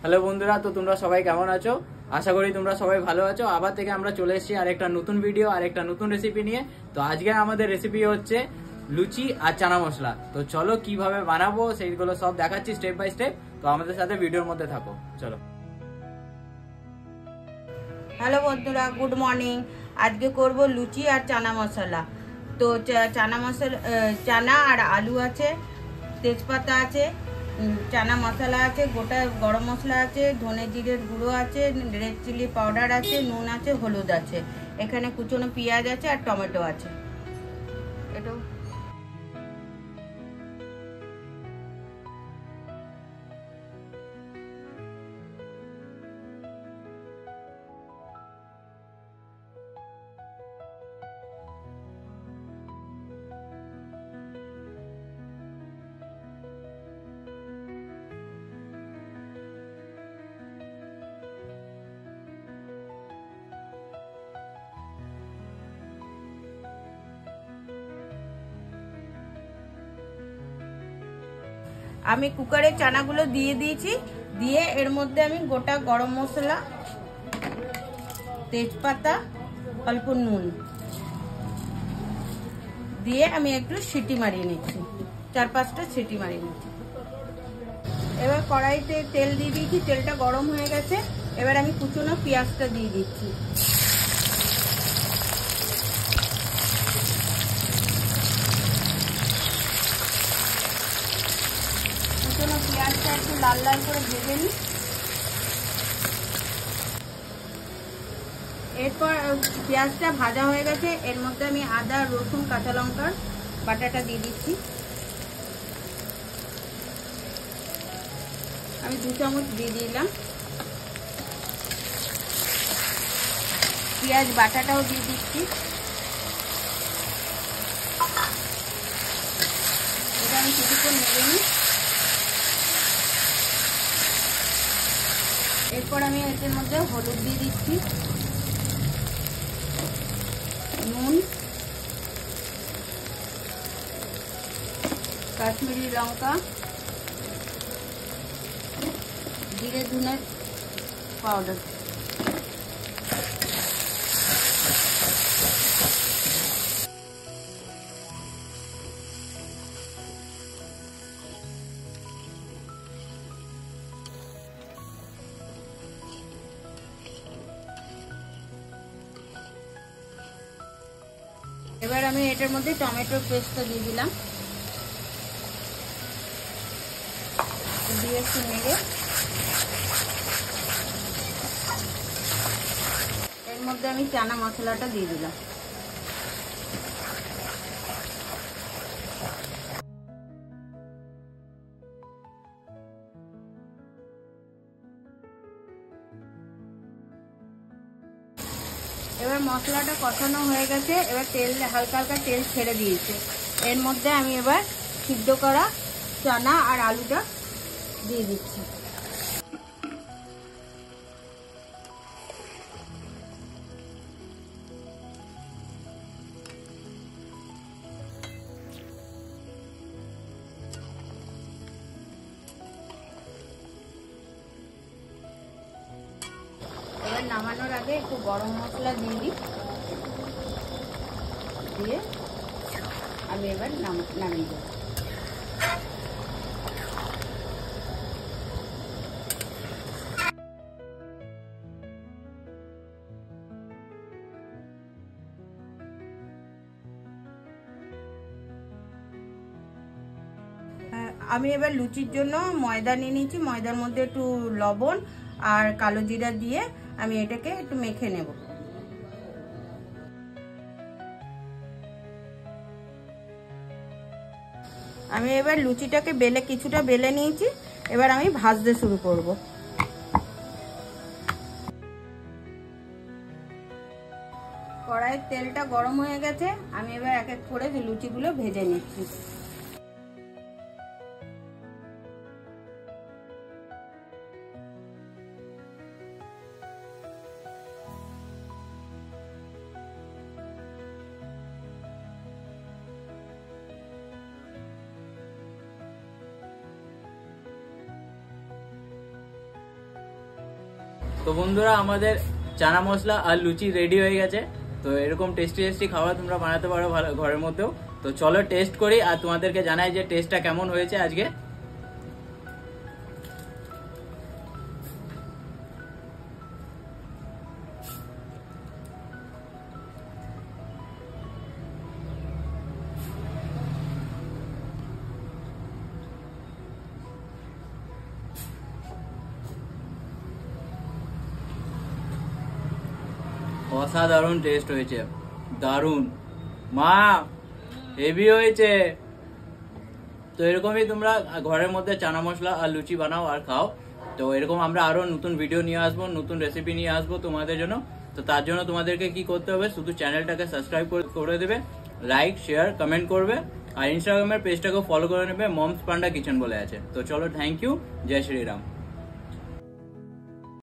Hello বন্ধুরা, তো তোমরা সবাই কেমন আছো? আশা করি তোমরা সবাই ভালো আছো। আবার থেকে আমরা চলে এসেছি আরেকটা নতুন ভিডিও আর একটা নতুন রেসিপি নিয়ে। তো আজকে আমাদের রেসিপি হচ্ছে লুচি আর চানা মশলা। তো চলো কিভাবে বানাবো সেইগুলো সব দেখাচ্ছি স্টেপ বাই স্টেপ। তো আমাদের সাথে ভিডিওর মধ্যে থাকো, চলো। হ্যালো বন্ধুরা, গুড মর্নিং। আজকে করব লুচি আর চানা মশলা। তো চানা মশলা, চানা আর আলু আছে, তেজপাতা আছে, চানা মশলা আছে, গোটা গরম মশলা আছে, ধনে জিরের গুঁড়ো আছে, রেড চিলি পাউডার আছে, নুন আছে, হলুদ আছে, এখানে কুচনো পেঁয়াজ আছে আর টমেটো আছে। এটাও আমি কুকারে চানাগুলো দিয়ে দিয়েছি। দিয়ে এর মধ্যে আমি গোটা গরম মশলা, তেজপাতা, অল্প নুন দিয়ে আমি একটু সিটি মারিয়ে নিচ্ছি, 4-5টা সিটি মারিয়ে নিচ্ছি। এবার কড়াইতে তেল দিয়ে দিয়েছি, তেলটা গরম হয়ে গেছে। এবার আমি কুচনো পেঁয়াজটা দিয়ে দিচ্ছি। কুচনো পেঁয়াজটা একটু লাল লাল করে ভেজে নিই। এরপর পেঁয়াজটা ভাজা হয়ে গেছে, এর মধ্যে আমি আদা, রসুন, কাঁচা লঙ্কার বাটাটা দিয়ে দিচ্ছি। আমি 2 চামচ দিয়ে দিলাম। পেঁয়াজ বাটাটাও দিয়ে দিচ্ছি। এটা আমি কিছুক্ষণ নেড়ে নিই। এরপর আমি এর মধ্যে হলুদ দিয়ে দিচ্ছি, নুন, কাশ্মীরি লঙ্কা, জিরে ধনে পাউডার। এবার আমি এটার মধ্যে টমেটোর পেস্টটা দিয়ে দিলাম, দিয়ে একটু নেড়ে এর মধ্যে আমি চানা মশলাটা দিয়ে দিলাম। এবার মশলাটা কষানো হয়ে গেছে। এবার তেল হালকা হালকা তেল ছেড়ে দিয়েছে। এর মধ্যে আমি এবার সিদ্ধ করা চানা আর আলুটা দিয়ে দিচ্ছি। এবার নামানোর আগে একটু গরম মশলা দিয়ে দিই, দিয়ে আমি এবার নামিয়ে দেবো। আমি এবার লুচির জন্য ময়দা নিয়ে নিয়েছি। ময়দার মধ্যে একটু লবণ আর কালো জিরা দিয়ে আমি এটাকে একটু মেখে নেব। আমি এবার লুচিটাকে কিছুটা বেলে নিয়েছি। এবার আমি ভাজতে শুরু করব। কড়াইয়ের তেলটা গরম হয়ে গেছে। আমি এবার এক এক করে লুচিগুলো ভেজে নিচ্ছি। তো বন্ধুরা আমাদের চানা মশলা আর লুচি রেডি হয়ে গেছে। তো এরকম টেস্টি টেস্টি খাবার তোমরা বানাতে পারো ভালো ঘরের মধ্যেও। তো চলো টেস্ট করি আর তোমাদেরকে জানাই যে টেস্টটা কেমন হয়েছে আজকে। অসাধারণ টেস্ট হয়েছে, দারুণ মা, হেভি হয়েছে। তো এরকমই তোমরা ঘরের মধ্যে চানা মশলা আর লুচি বানাও আর খাও। তো এরকম আমরা আরো নতুন ভিডিও নিয়ে আসবো, নতুন রেসিপি নিয়ে আসবো তোমাদের জন্য। তো তার জন্য তোমাদেরকে কি করতে হবে, শুধু চ্যানেলটাকে সাবস্ক্রাইব করে দেবে, লাইক শেয়ার কমেন্ট করবে, আর ইনস্টাগ্রামের পেজটাকে ফলো করে নেবে, মমস পান্ডা কিচেন বলে আছে। তো চলো, থ্যাংক ইউ, জয় শ্রীরাম।